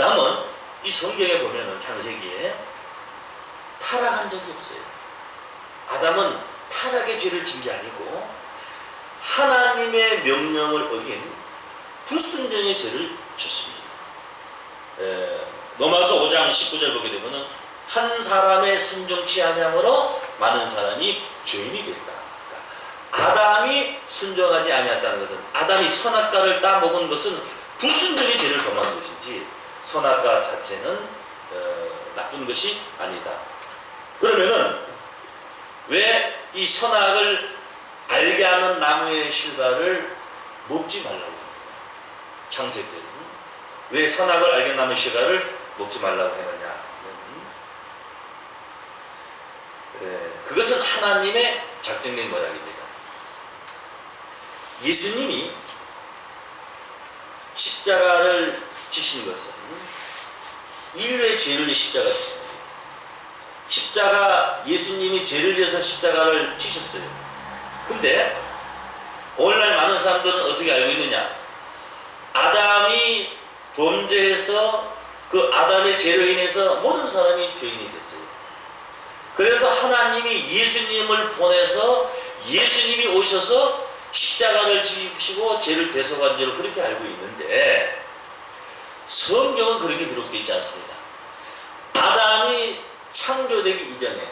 아담은 이 성경에 보면은 창세기에 타락한 적이 없어요. 아담은 타락의 죄를 진 게 아니고 하나님의 명령을 어긴 불순종의 죄를 졌습니다. 로마서 5장 19절 보게 되면은 한 사람의 순종치 아니함으로 많은 사람이 죄인이 됐다. 그러니까 아담이 순종하지 아니했다는 것은, 아담이 선악과를 따먹은 것은 불순종의 죄를 범한 것이지 선악과 자체는 나쁜 것이 아니다. 그러면은 왜 이 선악을 알게 하는 나무의 실과를 먹지 말라고 합니다. 창세 때는 왜 선악을 알게 하는 나무의 실과를 먹지 말라고 했느냐? 그것은 하나님의 작정된 모양입니다. 예수님이 십자가를 지신 것은 인류의 죄를 십자가 지십니다. 십자가, 예수님이 죄를 지어서 십자가를 지셨어요. 근데 오늘날 많은 사람들은 어떻게 알고 있느냐? 아담이 범죄해서 그 아담의 죄로 인해서 모든 사람이 죄인이 됐어요. 그래서 하나님이 예수님을 보내서 예수님이 오셔서 십자가를 지시고 죄를 대속한 줄로 그렇게 알고 있는데, 성경은 그렇게 기록되어 있지 않습니다. 아담이 창조되기 이전에,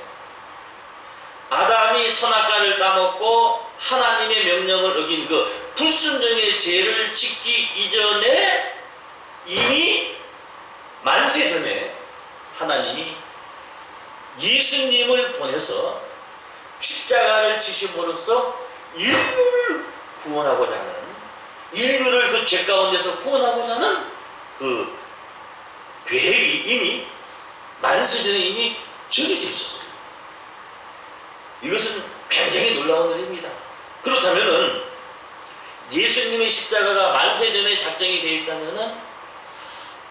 아담이 선악과를 따먹고 하나님의 명령을 어긴 그 불순종의 죄를 짓기 이전에 이미 만세 전에 하나님이 예수님을 보내서 십자가를 지심으로써 인류를 구원하고자 하는, 인류를 그 죄 가운데서 구원하고자 하는 그 계획이 이미 만세전에 이미 정해져 있었어요. 이것은 굉장히 놀라운 일입니다. 그렇다면은 예수님의 십자가가 만세전에 작정이 되어 있다면은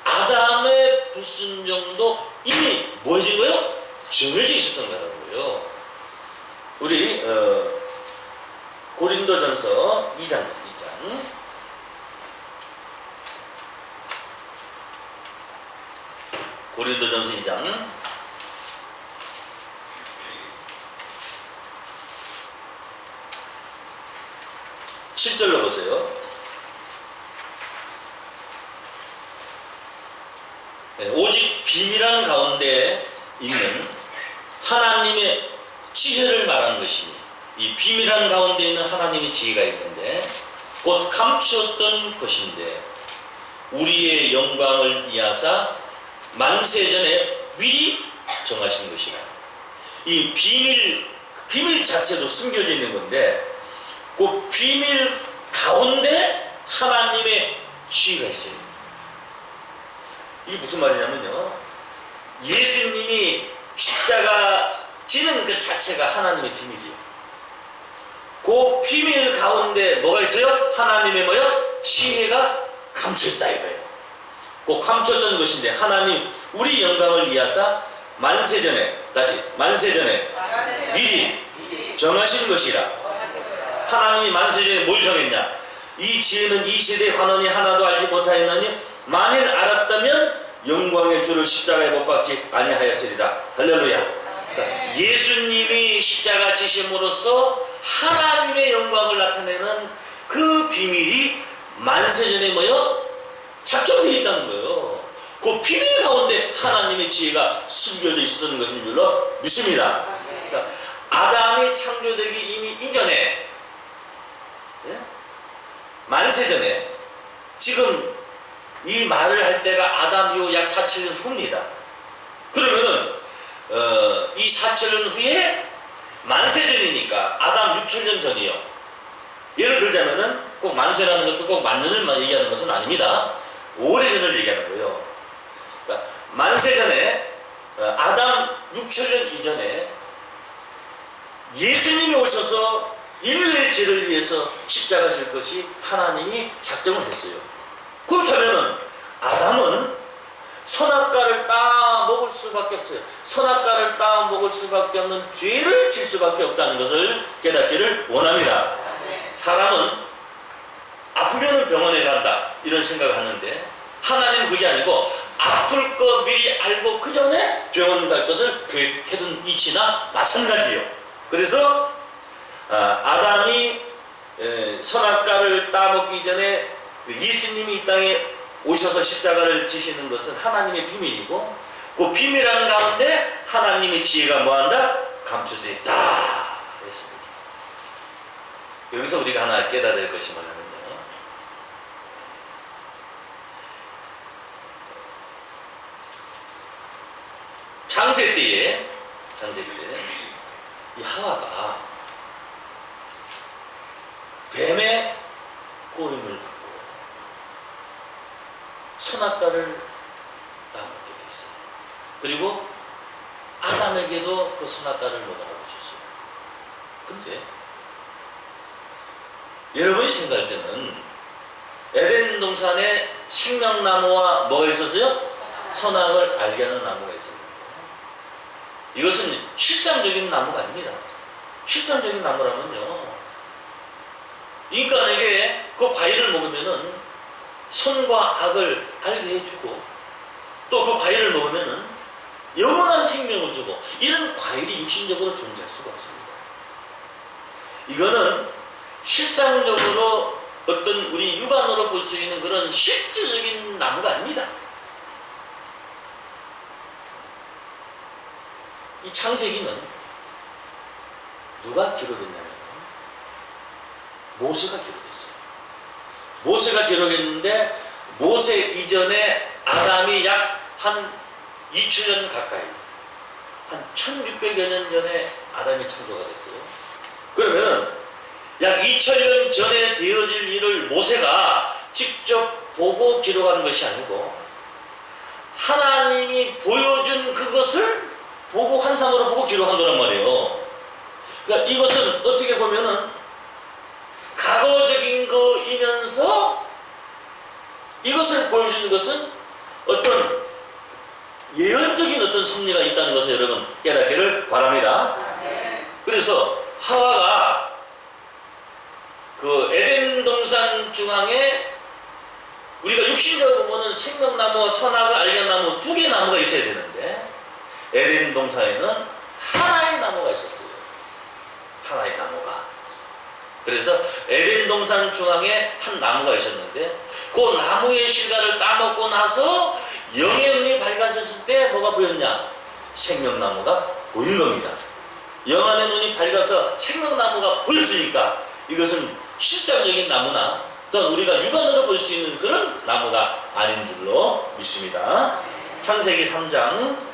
아담의 불순종도 이미 뭐 해진 거예요? 정해져 있었던 거라고요. 우리 고린도전서 2장 고린도전서 2장 7절로 보세요. 오직 비밀한 가운데 있는 하나님의 지혜를 말한 것이니, 이 비밀한 가운데 있는 하나님의 지혜가 있는데 곧 감추었던 것인데 우리의 영광을 이하사 만세전에 미리 정하신 것이라. 이 비밀 자체도 숨겨져 있는 건데 그 비밀 가운데 하나님의 지혜가 있어요. 이게 무슨 말이냐면요, 예수님이 십자가 지는 그 자체가 하나님의 비밀이에요. 그 비밀 가운데 뭐가 있어요? 하나님의 뭐요? 지혜가 감춰있다 이거예요. 그 감춰졌던 것인데 하나님 우리 영광을 이하사 만세전에 미리 정하신 것이라. 하나님이 만세전에 뭘 정했냐? 이 지혜는 이 세대의 환원이 하나도 알지 못하였나니 만일 알았다면 영광의 주를 십자가에 못 박지 아니하였으리라. 할렐루야. 그러니까 예수님이 십자가 지심으로써 하나님의 영광을 나타내는 그 비밀이 만세전에 뭐요? 작정되어 있다는 거예요. 그 비밀 가운데 하나님의 지혜가 숨겨져 있었던 것인 줄로 믿습니다. 그러니까 아담이 창조되기 이미 이전에, 만세전에, 지금 이 말을 할 때가 아담 이후 약 4,000년 후입니다. 그러면은 이 4,000년 후에 만세전이니까 아담 6,000년 전이요. 예를 들자면은 꼭 만세라는 것은 꼭 만년을 얘기하는 것은 아닙니다. 오래전을 얘기하는 거예요. 그러니까 만세전에 아담 6,000년 이전에 예수님이 오셔서 인류의 죄를 위해서 십자가 질 것이 하나님이 작정을 했어요. 그렇다면은 아담은 선악과를 따먹을 수밖에 없어요. 선악과를 따먹을 수밖에 없는 죄를 질 수밖에 없다는 것을 깨닫기를 원합니다. 사람은 아프면은 병원에 간다 이런 생각을 하는데 하나님은 그게 아니고 아플 거 미리 알고 그 전에 병원 갈 것을 계획해둔 이치나 마찬가지예요. 그래서 아담이 선악과를 따먹기 전에 예수님이 이 땅에 오셔서 십자가를 지시는 것은 하나님의 비밀이고, 그 비밀하는 가운데 하나님의 지혜가 뭐한다? 감춰져 있다 그랬습니다. 여기서 우리가 하나 깨달아야 될 것이 뭐냐면요, 창세 때에 이 하와가 뱀의 꼬임을 받고 선악과를 따먹게 됐어요. 그리고 아담에게도 그 선악과를 먹으라고 주셨어요. 근데 여러분이 생각할 때는 에덴 동산에 생명나무와 뭐가 있었어요? 선악을 알게 하는 나무가 있었는데, 이것은 실상적인 나무가 아닙니다. 실상적인 나무라면요, 인간에게 그 과일을 먹으면은 선과 악을 알게 해주고, 또 그 과일을 먹으면은 영원한 생명을 주고, 이런 과일이 육신적으로 존재할 수가 없습니다. 이거는 실상적으로 어떤 우리 육안으로 볼 수 있는 그런 실질적인 나무가 아닙니다. 이 창세기는 누가 기록했냐면 모세가 기록했어요. 모세가 기록했는데, 모세 이전에 아담이 약 한 2000년 가까이, 한 1600여 년 전에 아담이 창조가 됐어요. 그러면 약 2000년 전에 되어질 일을 모세가 직접 보고 기록하는 것이 아니고, 하나님이 보여준 그것을 보고 환상으로 보고 기록한 거란 말이에요. 그러니까 이것은 어떻게 보면은 과거적인 거이면서 이것을 보여주는 것은 어떤 예언적인 어떤 섭리가 있다는 것을 여러분 깨닫기를 바랍니다. 그래서 하와가 그 에덴 동산 중앙에 우리가 육신적으로 보는 생명나무와 선악을 알게 하는 나무 두 개의 나무가 있어야 되는데, 에덴 동산에는 하나의 나무가 있었어요. 하나의 나무가. 그래서 에덴 동산 중앙에 한 나무가 있었는데, 그 나무의 실과를 따먹고 나서 영의 눈이 밝아졌을 때 뭐가 보였냐? 생명나무가 보인 겁니다. 영 안의 눈이 밝아서 생명나무가 보였으니까 이것은 실상적인 나무나 또는 우리가 육안으로 볼 수 있는 그런 나무가 아닌 줄로 믿습니다. 창세기 3장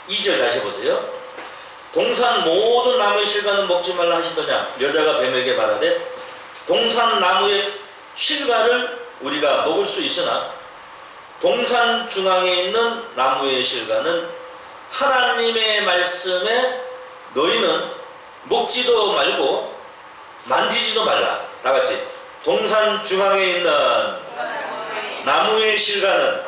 2절 다시 보세요. 동산 모든 나무의 실과는 먹지 말라 하시더냐? 여자가 뱀에게 말하되, 동산 나무의 실과를 우리가 먹을 수 있으나 동산 중앙에 있는 나무의 실과는 하나님의 말씀에 너희는 먹지도 말고 만지지도 말라. 다같이 동산 중앙에 있는 나무의 실과는,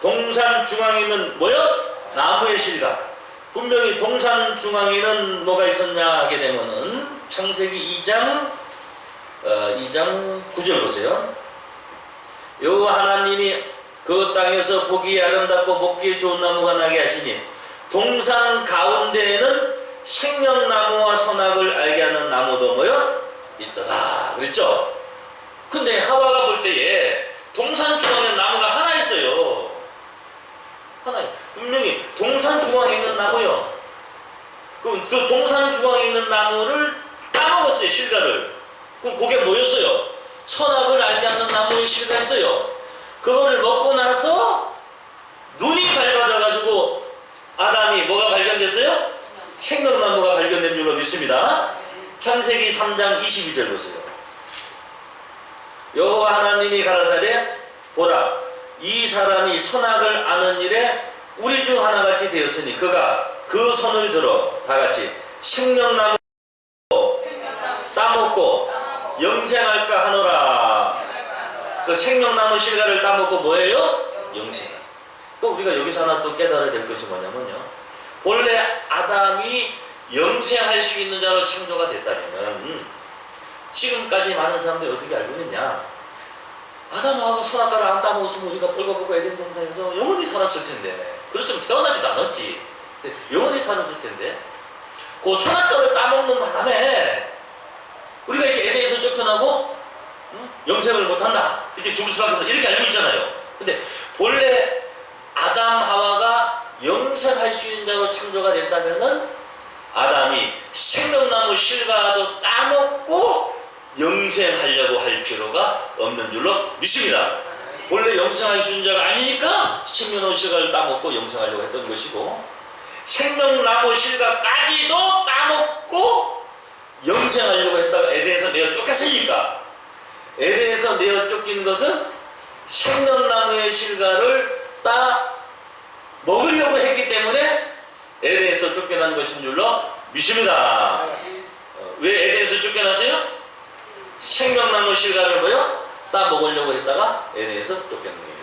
동산 중앙에 있는 뭐요? 나무의 실과. 분명히 동산 중앙에는 뭐가 있었냐 하게 되면은 창세기 2장 9절 보세요. 여호와 하나님이 그 땅에서 보기에 아름답고 먹기에 좋은 나무가 나게 하시니 동산 가운데에는 생명나무와 선악을 알게 하는 나무도 뭐요? 있더라 그랬죠. 근데 하와가 볼 때에 동산 중앙에 나무가 하나 있어요. 하나. 분명히 동산 중앙에 있는 나무요. 그럼 그 동산 중앙에 있는 나무를 따먹었어요. 실과를. 그럼 그게 뭐였어요? 선악을 알게 하는 나무의 실과 있어요. 그거를 먹고 나서 눈이 밝아져 가지고 아담이 뭐가 발견됐어요? 생명나무가 발견된 줄로 믿습니다. 창세기 3장 22절 보세요. 여호와 하나님이 가라사대, 보라, 이 사람이 선악을 아는 일에 우리 중 하나같이 되었으니 그가 그 손을 들어 다같이 생명나무 따먹고 영생할까 하노라. 그 생명나무 실과를 따먹고 뭐예요? 영생하자. 우리가 여기서 하나 또 깨달아야 될 것이 뭐냐면요, 본래 아담이 영생할 수 있는 자로 창조가 됐다면 지금까지 많은 사람들이 어떻게 알고 있느냐? 아담하고 선악과를 안 따먹었으면 우리가 뻘거벗고 에덴 동산에서 영원히 살았을 텐데, 그렇지만 태어나지도 않았지. 영원히 살았을 텐데, 그 선악과를 따먹는 바람에 우리가 이렇게 에덴에서 쫓겨나고 영생을 못한다, 이렇게 죽을 수밖에 없다, 이렇게 알고 있잖아요. 근데 본래 아담 하와가 영생할 수 있는 자로 창조가 됐다면은 아담이 생명나무 실과도 따먹고 영생하려고 할 필요가 없는 줄로 믿습니다. 본래 영생할 수 있는 자가 아니니까 생명나무 실과를 따먹고 영생하려고 했던 것이고, 생명나무 실과까지도 따먹고 영생하려고 했다가 에덴에서 내어 쫓겼으니까, 에덴에서 내어 쫓긴 것은 생명나무의 실과를 따 먹으려고 했기 때문에 에덴에서 쫓겨난 것인 줄로 믿습니다. 왜 에덴에서 쫓겨났어요? 생명나무 실과를 뭐요? 따 먹으려고 했다가 에덴에서 쫓겨난 거예요.